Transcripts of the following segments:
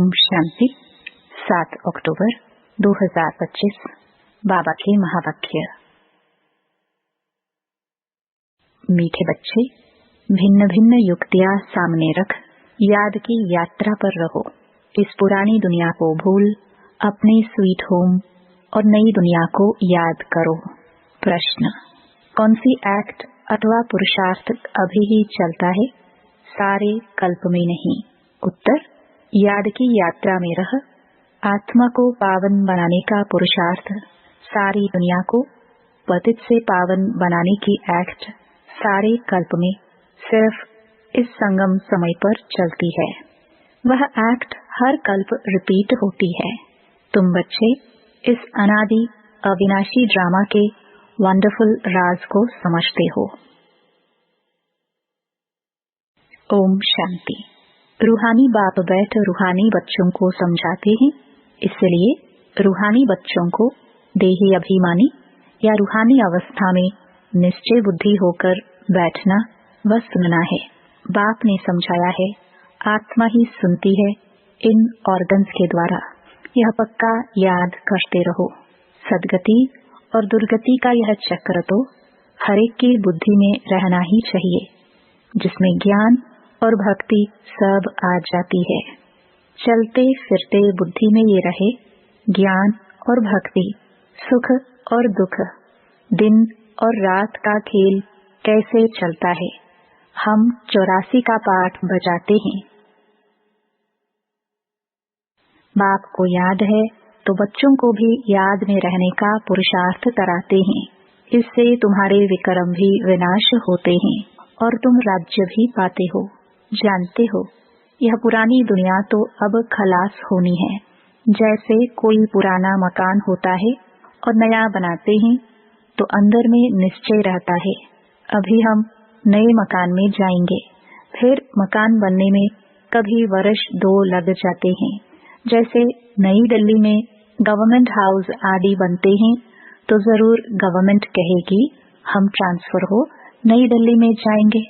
ओम शांति। 7 अक्टूबर 2025 बाबा के महावाक्य। मीठे बच्चे, भिन्न भिन्न युक्तियां सामने रख याद की यात्रा पर रहो। इस पुरानी दुनिया को भूल अपने स्वीट होम और नई दुनिया को याद करो। प्रश्न: कौन सी एक्ट अथवा पुरुषार्थ अभी ही चलता है, सारे कल्प में नहीं? उत्तर: याद की यात्रा में रह आत्मा को पावन बनाने का पुरुषार्थ, सारी दुनिया को पतित से पावन बनाने की एक्ट सारे कल्प में सिर्फ इस संगम समय पर चलती है। वह एक्ट हर कल्प रिपीट होती है। तुम बच्चे इस अनादि अविनाशी ड्रामा के वंडरफुल राज को समझते हो। ओम शांति। रूहानी बाप बैठ रूहानी बच्चों को समझाते हैं, इसलिए रूहानी बच्चों को देही अभिमानी या रूहानी अवस्था में निश्चय बुद्धि होकर बैठना व सुनना है। बाप ने समझाया है, आत्मा ही सुनती है इन ऑर्गन्स के द्वारा। यह पक्का याद करते रहो। सदगति और दुर्गति का यह चक्र तो हरेक की बुद्धि में रहना ही चाहिए, जिसमें ज्ञान और भक्ति सब आ जाती है। चलते फिरते बुद्धि में ये रहे ज्ञान और भक्ति, सुख और दुख, दिन और रात का खेल कैसे चलता है। हम 84 का पाठ बजाते हैं। बाप को याद है तो बच्चों को भी याद में रहने का पुरुषार्थ कराते हैं। इससे तुम्हारे विक्रम भी विनाश होते हैं और तुम राज्य भी पाते हो। जानते हो, यह पुरानी दुनिया तो अब खलास होनी है। जैसे कोई पुराना मकान होता है और नया बनाते हैं तो अंदर में निश्चय रहता है, अभी हम नए मकान में जाएंगे। फिर मकान बनने में कभी वर्ष 2 लग जाते हैं। जैसे नई दिल्ली में गवर्नमेंट हाउस आदि बनते हैं तो जरूर गवर्नमेंट कहेगी हम ट्रांसफर हो नई दिल्ली में जाएंगे।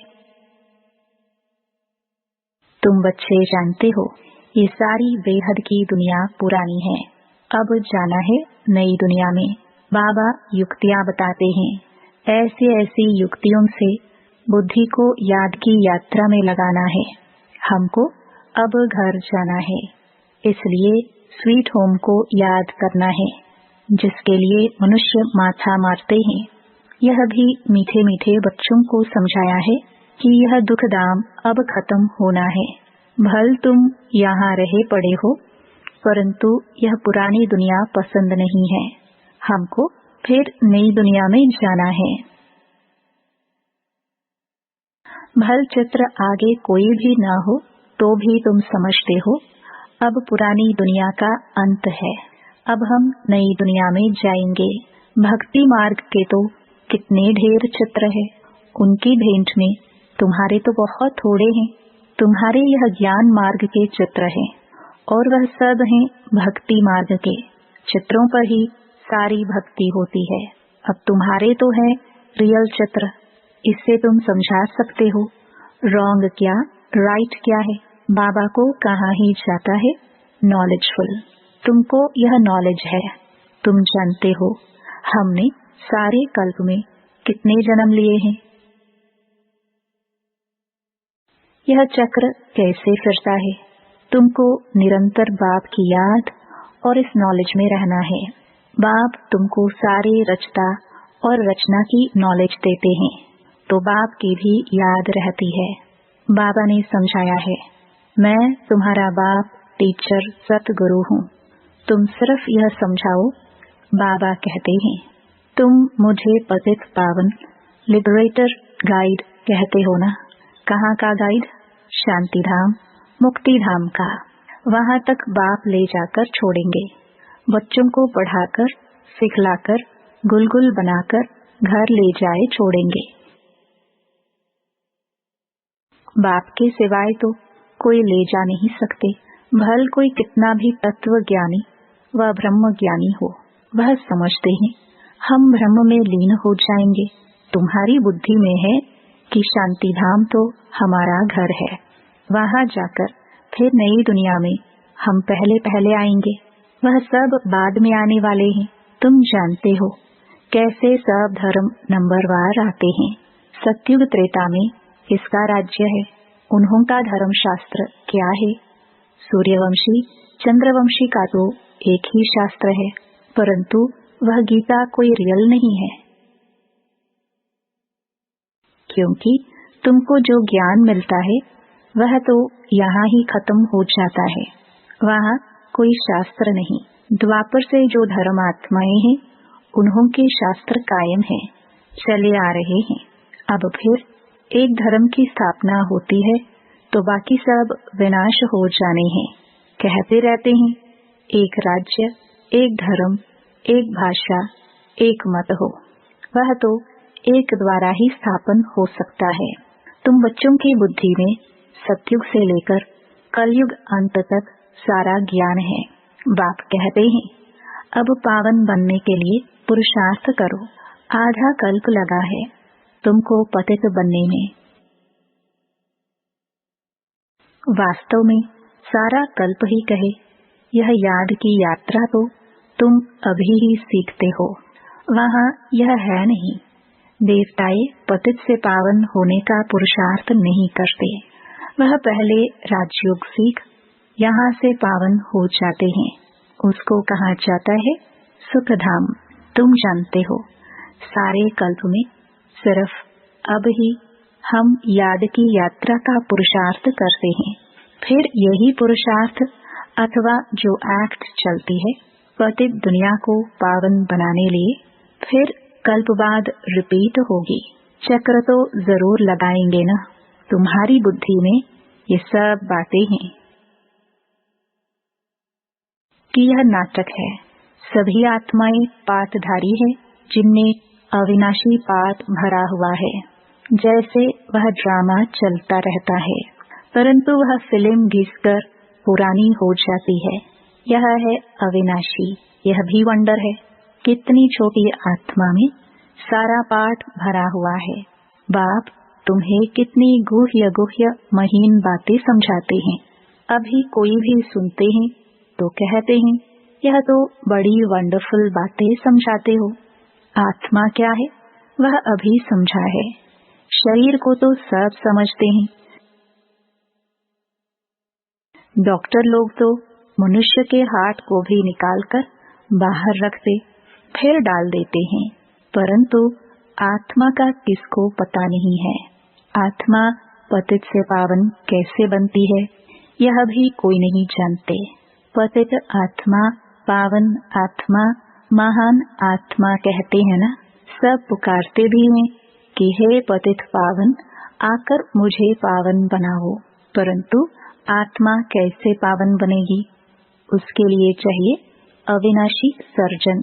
तुम बच्चे जानते हो, ये सारी बेहद की दुनिया पुरानी है, अब जाना है नई दुनिया में। बाबा युक्तियां बताते हैं, ऐसी ऐसी युक्तियों से बुद्धि को याद की यात्रा में लगाना है। हमको अब घर जाना है, इसलिए स्वीट होम को याद करना है, जिसके लिए मनुष्य माथा मारते हैं। यह भी मीठे मीठे बच्चों को समझाया है कि यह दुख दाम अब खत्म होना है। भल तुम यहाँ रहे पड़े हो, परंतु यह पुरानी दुनिया पसंद नहीं है। हमको फिर नई दुनिया में जाना है। भल चित्र आगे कोई भी ना हो तो भी तुम समझते हो, अब पुरानी दुनिया का अंत है, अब हम नई दुनिया में जाएंगे। भक्ति मार्ग के तो कितने ढेर चित्र है, उनकी भेंट में तुम्हारे तो बहुत थोड़े हैं। तुम्हारे यह ज्ञान मार्ग के चित्र हैं और वह सब हैं भक्ति मार्ग के चित्रों पर ही सारी भक्ति होती है। अब तुम्हारे तो है रियल चित्र, इससे तुम समझा सकते हो रॉन्ग क्या राइट क्या है। बाबा को कहाँ ही जाता है नॉलेजफुल। तुमको यह नॉलेज है, तुम जानते हो हमने सारे कल्प में कितने जन्म लिए हैं। यह चक्र कैसे फिरता है। तुमको निरंतर बाप की याद और इस नॉलेज में रहना है। बाप तुमको सारे रचता और रचना की नॉलेज देते हैं तो बाप की भी याद रहती है। बाबा ने समझाया है, मैं तुम्हारा बाप टीचर सतगुरु हूँ, तुम सिर्फ यह समझाओ। बाबा कहते हैं, तुम मुझे पतित पावन लिबरेटर गाइड कहते हो ना। कहाँ का गाइड? शांति धाम मुक्ति धाम का। वहाँ तक बाप ले जाकर छोड़ेंगे। बच्चों को पढ़ाकर सिखलाकर गुलगुल बनाकर घर ले जाए छोड़ेंगे। बाप के सिवाय तो कोई ले जा नहीं सकते। भल कोई कितना भी तत्व ज्ञानी व ब्रह्म ज्ञानी हो, वह समझते हैं हम ब्रह्म में लीन हो जाएंगे। तुम्हारी बुद्धि में है कि शांति धाम तो हमारा घर है, वहाँ जाकर फिर नई दुनिया में हम पहले पहले आएंगे, वह सब बाद में आने वाले हैं। तुम जानते हो कैसे सब धर्म नंबरवार आते हैं। सतयुग त्रेता में किसका राज्य है? उन्हों का धर्म शास्त्र क्या है? सूर्यवंशी चंद्रवंशी का तो एक ही शास्त्र है, परंतु वह गीता कोई रियल नहीं है, क्योंकि तुमको जो ज्ञान मिलता है वह तो यहाँ ही खत्म हो जाता है, वहाँ कोई शास्त्र नहीं। द्वापर से जो धर्मात्माएं हैं उन्हों के शास्त्र कायम हैं, चले आ रहे हैं। अब फिर एक धर्म की स्थापना होती है तो बाकी सब विनाश हो जाने हैं। कहते रहते हैं एक राज्य, एक धर्म, एक भाषा, एक मत हो, वह तो एक द्वारा ही स्थापन हो सकता है। तुम बच्चों की बुद्धि में सतयुग से लेकर कलयुग अंत तक सारा ज्ञान है। बाप कहते हैं अब पावन बनने के लिए पुरुषार्थ करो। आधा कल्प लगा है तुमको पतित बनने में। वास्तव में सारा कल्प ही कहे, यह याद की यात्रा तो तुम अभी ही सीखते हो, वहाँ यह है नहीं। देवताएं पतित से पावन होने का पुरुषार्थ नहीं करते, वह पहले राजयोग सीख यहाँ से पावन हो जाते हैं। उसको कहा जाता है सुखधाम। तुम जानते हो सारे कल्प में सिर्फ अब ही हम याद की यात्रा का पुरुषार्थ करते हैं। फिर यही पुरुषार्थ अथवा जो एक्ट चलती है पतित दुनिया को पावन बनाने लिए फिर कल्प बाद रिपीट होगी। चक्र तो जरूर लगाएंगे ना। तुम्हारी बुद्धि में ये सब बातें हैं कि यह नाटक है। सभी आत्माएं पातधारी है जिनमें अविनाशी पात भरा हुआ है। जैसे वह ड्रामा चलता रहता है, परंतु वह फिल्म घिसकर पुरानी हो जाती है। यह है अविनाशी। यह भी वंडर है, कितनी छोटी आत्मा में सारा पाठ भरा हुआ है। बाप तुम्हें कितनी गुह्य गुह्य महीन बातें समझाते हैं। अभी कोई भी सुनते हैं तो कहते हैं यह तो बड़ी वंडरफुल बातें समझाते हो। आत्मा क्या है वह अभी समझा है, शरीर को तो सब समझते हैं। डॉक्टर लोग तो मनुष्य के हार्ट को भी निकालकर बाहर रखते फिर डाल देते हैं, परंतु आत्मा का किसको पता नहीं है। आत्मा पतित से पावन कैसे बनती है यह भी कोई नहीं जानते। पतित आत्मा, पावन आत्मा, महान आत्मा कहते हैं ना। सब पुकारते भी हैं कि हे पतित पावन आकर मुझे पावन बनाओ, परंतु आत्मा कैसे पावन बनेगी? उसके लिए चाहिए अविनाशी सर्जन।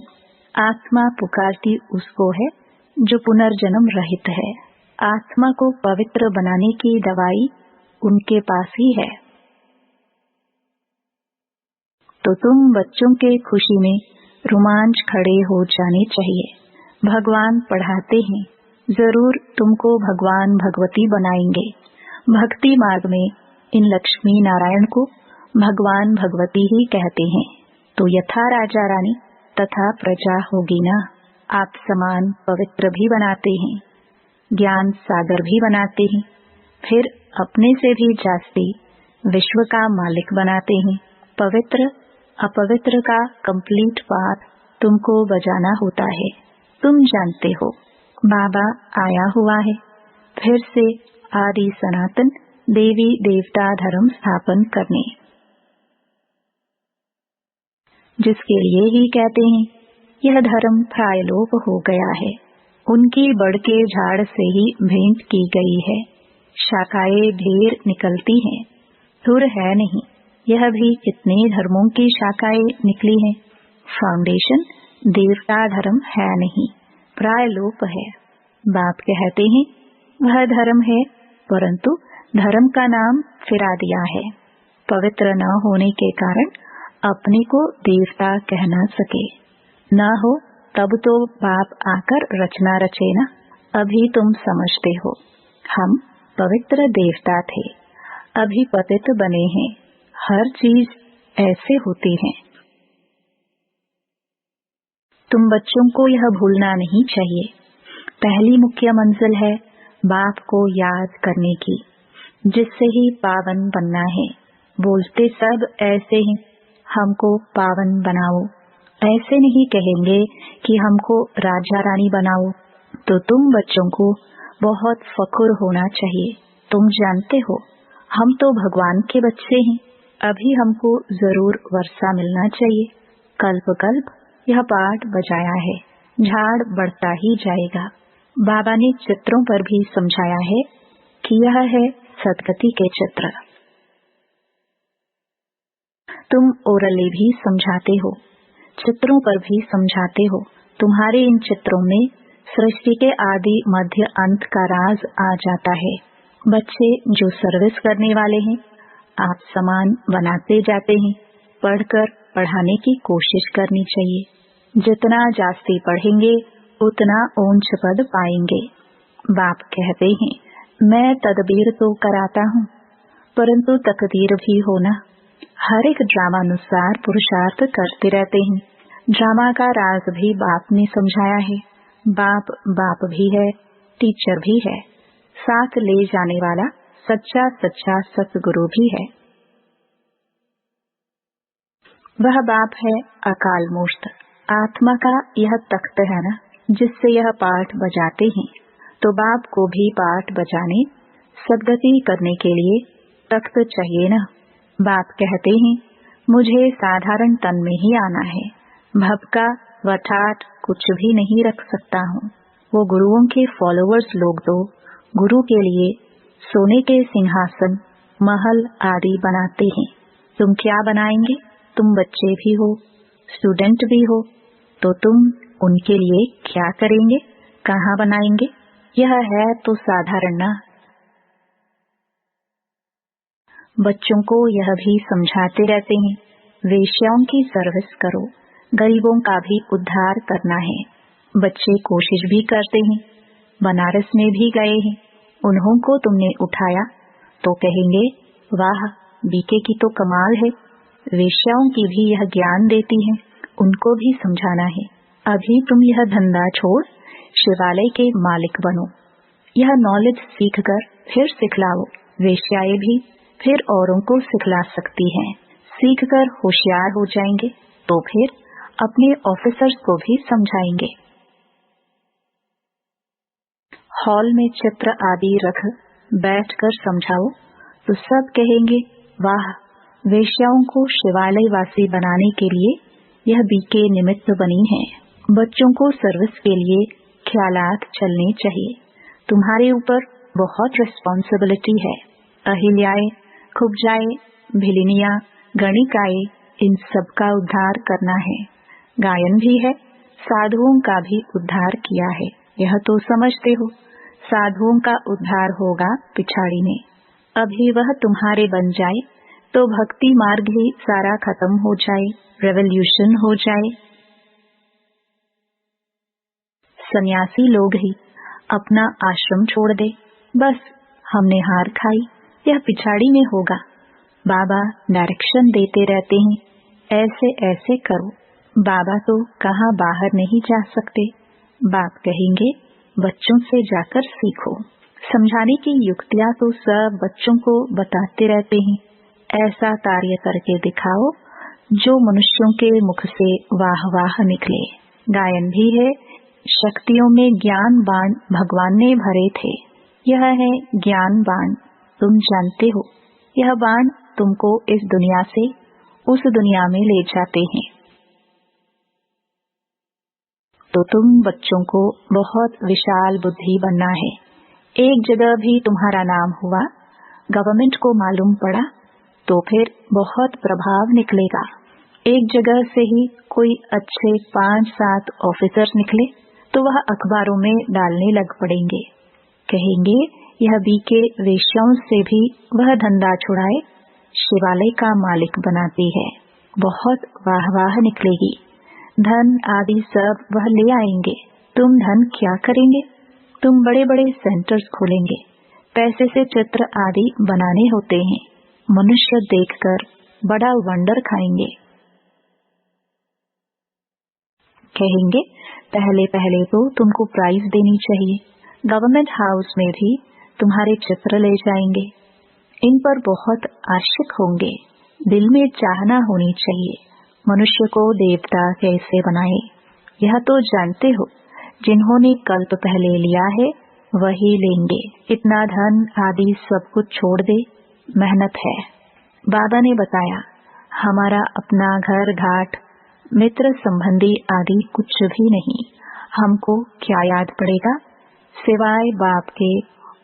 आत्मा पुकारती उसको है जो पुनर्जन्म रहित है। आत्मा को पवित्र बनाने की दवाई उनके पास ही है। तो तुम बच्चों के खुशी में रोमांच खड़े हो जाने चाहिए। भगवान पढ़ाते हैं, जरूर तुमको भगवान भगवती बनाएंगे। भक्ति मार्ग में इन लक्ष्मी नारायण को भगवान भगवती ही कहते हैं। तो यथा राजा रानी तथा प्रजा होगी ना। आप समान पवित्र भी बनाते हैं, ज्ञान सागर भी बनाते हैं, फिर अपने से भी जास्ती विश्व का मालिक बनाते हैं। पवित्र अपवित्र का कंप्लीट पाठ तुमको बजाना होता है। तुम जानते हो बाबा आया हुआ है फिर से आदि सनातन देवी देवता धर्म स्थापन करने, जिसके लिए ही कहते हैं यह धर्म प्रायलोप हो गया है। उनकी बड़ के झाड़ से ही भेंट की गई है। शाखाएं ढेर निकलती हैं, धुर है नहीं। यह भी कितने धर्मों की शाखाएं निकली हैं। फाउंडेशन देवता धर्म है नहीं, प्रायलोप है। बाप कहते हैं वह धर्म है, परंतु धर्म का नाम फिरा दिया है। पवित्र न होने के कारण अपने को देवता कह न सके। न हो तब तो बाप आकर रचना रचे ना। अभी तुम समझते हो हम पवित्र देवता थे, अभी पतित बने हैं। हर चीज ऐसे होते हैं। तुम बच्चों को यह भूलना नहीं चाहिए, पहली मुख्य मंजिल है बाप को याद करने की, जिससे ही पावन बनना है। बोलते सब ऐसे ही, हमको पावन बनाओ। ऐसे नहीं कहेंगे कि हमको राजा रानी बनाओ। तो तुम बच्चों को बहुत फख्र होना चाहिए। तुम जानते हो, हम तो भगवान के बच्चे हैं, अभी हमको जरूर वर्षा मिलना चाहिए। कल्प कल्प यह पाठ बजाया है, झाड़ बढ़ता ही जाएगा। बाबा ने चित्रों पर भी समझाया है कि यह है सदगति के चित्र। तुम ओरली भी समझाते हो, चित्रों पर भी समझाते हो। तुम्हारे इन चित्रों में सृष्टि के आदि मध्य अंत का राज आ जाता है। बच्चे जो सर्विस करने वाले हैं, आप समान बनाते जाते हैं। पढ़कर पढ़ाने की कोशिश करनी चाहिए। जितना जास्ती पढ़ेंगे उतना ऊंच पद पाएंगे। बाप कहते हैं, मैं तदबीर तो कराता हूँ, परंतु तकदीर भी हो ना। हर एक ड्रामानुसार पुरुषार्थ करते रहते हैं। ड्रामा का राज भी बाप ने समझाया है। बाप बाप भी है, टीचर भी है, साथ ले जाने वाला सच्चा सच्चा सतगुरु भी है। वह बाप है अकाल मूर्त। आत्मा का यह तख्त है ना, जिससे यह पाठ बजाते हैं। तो बाप को भी पाठ बजाने, सदगति करने के लिए तख्त चाहिए ना। बाप कहते हैं, मुझे साधारण तन में ही आना है, भपका व ठाठ कुछ भी नहीं रख सकता हूँ। वो गुरुओं के फॉलोअर्स लोग तो गुरु के लिए सोने के सिंहासन, महल आदि बनाते हैं। तुम क्या बनाएंगे? तुम बच्चे भी हो, स्टूडेंट भी हो, तो तुम उनके लिए क्या करेंगे? कहाँ बनाएंगे? यह है तो साधारण ना। बच्चों को यह भी समझाते रहते हैं, वेश्याओं की सर्विस करो, गरीबों का भी उद्धार करना है। बच्चे कोशिश भी करते हैं, बनारस में भी गए हैं, उन्हों को तुमने उठाया तो कहेंगे, वाह बीके की तो कमाल है। वेश्याओं की भी यह ज्ञान देती है, उनको भी समझाना है। अभी तुम यह धंधा छोड़ शिवालय के मालिक बनो। यह नॉलेज सीखकर फिर सिखलाओ। वेश्याएं भी फिर औरों को सिखला सकती हैं। सीखकर होशियार हो जाएंगे तो फिर अपने ऑफिसर्स को भी समझाएंगे। हॉल में चित्र आदि रख बैठकर समझाओ तो सब कहेंगे, वाह वेश्याओं को शिवालय वासी बनाने के लिए यह बीके निमित्त बनी है। बच्चों को सर्विस के लिए ख्यालात चलने चाहिए। तुम्हारे ऊपर बहुत रिस्पॉन्सिबिलिटी है। अहिल्याएं, खुबजाएं, भिलिनिया, गणिकाएं, इन सब का उद्धार करना है। गायन भी है, साधुओं का भी उद्धार किया है, यह तो समझते हो। साधुओं का उद्धार होगा पिछाड़ी में। अभी वह तुम्हारे बन जाए तो भक्ति मार्ग ही सारा खत्म हो जाए, रेवोल्यूशन हो जाए। सन्यासी लोग ही अपना आश्रम छोड़ दे, बस हमने हार खाई, यह पिछाड़ी में होगा। बाबा डायरेक्शन देते रहते हैं, ऐसे ऐसे करो। बाबा तो कहाँ बाहर नहीं जा सकते। बाप कहेंगे, बच्चों से जाकर सीखो। समझाने की युक्तियाँ तो सब बच्चों को बताते रहते हैं। ऐसा कार्य करके दिखाओ जो मनुष्यों के मुख से वाह वाह निकले। गायन भी है, शक्तियों में ज्ञान बाण भगवान ने भरे थे। यह है ज्ञान बाण, तुम जानते हो। यह बाण तुमको इस दुनिया से उस दुनिया में ले जाते हैं। तो तुम बच्चों को बहुत विशाल बुद्धि बनना है। एक जगह भी तुम्हारा नाम हुआ, गवर्नमेंट को मालूम पड़ा, तो फिर बहुत प्रभाव निकलेगा। एक जगह से ही कोई अच्छे 5-7 ऑफिसर्स निकले तो वह अखबारों में डालने लग पड़ेंगे। कहेंगे, यह बीके वेश्याओं से भी वह धंधा छुड़ाए, शिवालय का मालिक बनाती है। बहुत वाह वाह निकलेगी। धन आदि सब वह ले आएंगे। तुम धन क्या करेंगे? तुम बड़े बड़े सेंटर्स खोलेंगे। पैसे से चित्र आदि बनाने होते हैं। मनुष्य देखकर बड़ा वंडर खाएंगे। कहेंगे पहले पहले तो तुमको प्राइज देनी चाहिए, गवर्नमेंट हाउस में भी तुम्हारे चित्र ले जाएंगे। इन पर बहुत आशिक होंगे। दिल में चाहना होनी चाहिए मनुष्य को देवता कैसे बनाए। यह तो जानते हो, जिन्होंने कल्प पहले लिया है वही लेंगे। इतना धन आदि सब कुछ छोड़ दे, मेहनत है। बाबा ने बताया हमारा अपना घर घाट मित्र संबंधी आदि कुछ भी नहीं, हमको क्या याद पड़ेगा सिवाय बाप के,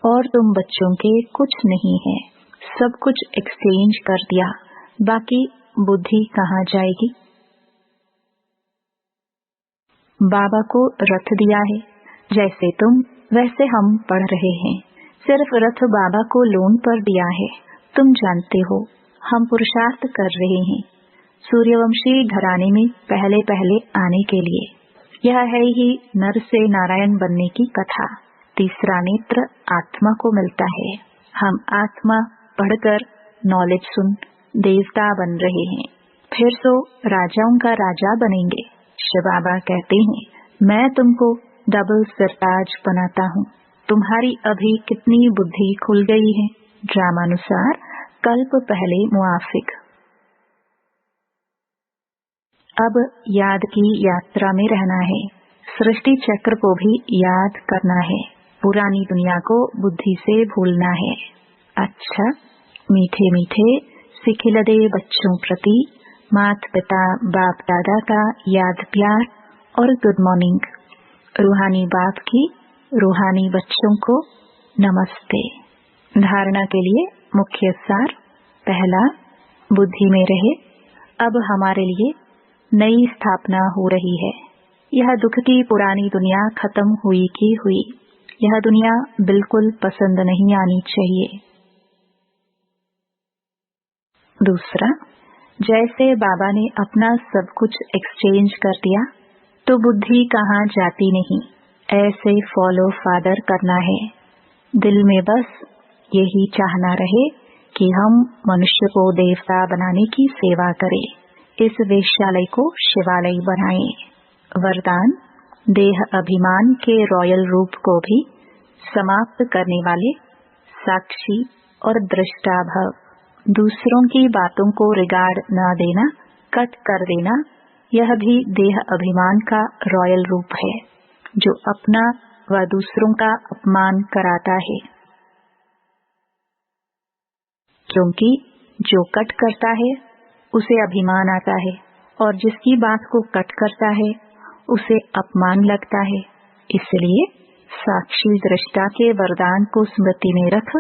और तुम बच्चों के कुछ नहीं है। सब कुछ एक्सचेंज कर दिया, बाकी बुद्धि कहाँ जाएगी। बाबा को रथ दिया है, जैसे तुम वैसे हम पढ़ रहे हैं। सिर्फ रथ बाबा को लोन पर दिया है। तुम जानते हो हम पुरुषार्थ कर रहे हैं सूर्यवंशी घराने में पहले पहले आने के लिए। यह है ही नर से नारायण बनने की कथा। तीसरा नेत्र आत्मा को मिलता है। हम आत्मा पढ़कर नॉलेज सुन देवता बन रहे हैं, फिर तो राजाओं का राजा बनेंगे। शिव बाबा कहते हैं मैं तुमको डबल सरताज बनाता हूँ। तुम्हारी अभी कितनी बुद्धि खुल गई है। ड्रामानुसार कल्प पहले मुआफिक। अब याद की यात्रा में रहना है। सृष्टि चक्र को भी याद करना है। पुरानी दुनिया को बुद्धि से भूलना है। अच्छा, मीठे मीठे सिखिलदे बच्चों प्रति माता पिता बाप दादा का याद प्यार और गुड मॉर्निंग। रूहानी बाप की रूहानी बच्चों को नमस्ते। धारणा के लिए मुख्य सार। पहला, बुद्धि में रहे। अब हमारे लिए नई स्थापना हो रही है। यह दुख की पुरानी दुनिया खत्म हुई की हुई। यह दुनिया बिल्कुल पसंद नहीं आनी चाहिए। दूसरा, जैसे बाबा ने अपना सब कुछ एक्सचेंज कर दिया तो बुद्धि कहाँ जाती नहीं। ऐसे फॉलो फादर करना है। दिल में बस यही चाहना रहे कि हम मनुष्य को देवता बनाने की सेवा करें। इस वेश्यालय को शिवालय बनाएं। वरदान, देह अभिमान के रॉयल रूप को भी समाप्त करने वाले साक्षी और दृष्टा भव। दूसरों की बातों को रिगार्ड न देना, कट कर देना, यह भी देह अभिमान का रॉयल रूप है जो अपना व दूसरों का अपमान कराता है। क्योंकि जो कट करता है उसे अभिमान आता है और जिसकी बात को कट करता है उसे अपमान लगता है। इसलिए साक्षी दृष्टा के वरदान को स्मृति में रख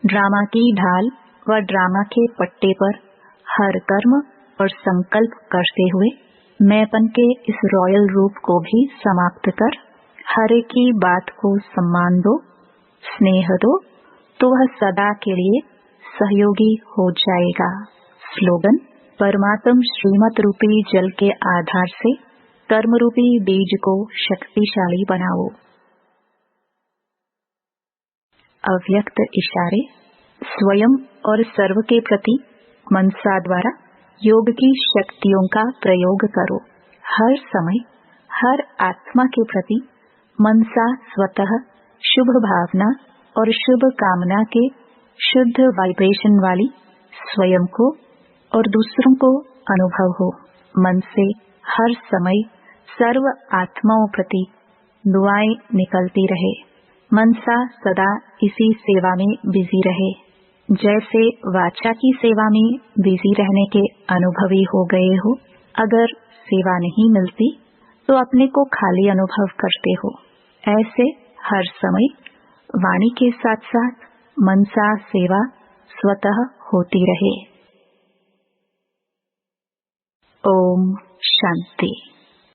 ड्रामा की ढाल व ड्रामा के पट्टे पर हर कर्म और संकल्प करते हुए मैंपन के इस रॉयल रूप को भी समाप्त कर हर एक की बात को सम्मान दो, स्नेह दो, तो वह सदा के लिए सहयोगी हो जाएगा। स्लोगन, परमात्म श्रीमत रूपी जल के आधार से कर्म रूपी बीज को शक्तिशाली बनाओ। अव्यक्त इशारे। स्वयं और सर्व के प्रति मनसा द्वारा योग की शक्तियों का प्रयोग करो। हर समय हर आत्मा के प्रति मनसा स्वतः शुभ भावना और शुभ कामना के शुद्ध वाइब्रेशन वाली स्वयं को और दूसरों को अनुभव हो। मन से हर समय सर्व आत्माओं प्रति दुआएं निकलती रहे। मनसा सदा इसी सेवा में बिजी रहे। जैसे वाचा की सेवा में बिजी रहने के अनुभवी हो गए हो। अगर सेवा नहीं मिलती तो अपने को खाली अनुभव करते हो। ऐसे हर समय वाणी के साथ साथ मनसा सेवा स्वतः होती रहे। ओम शांति।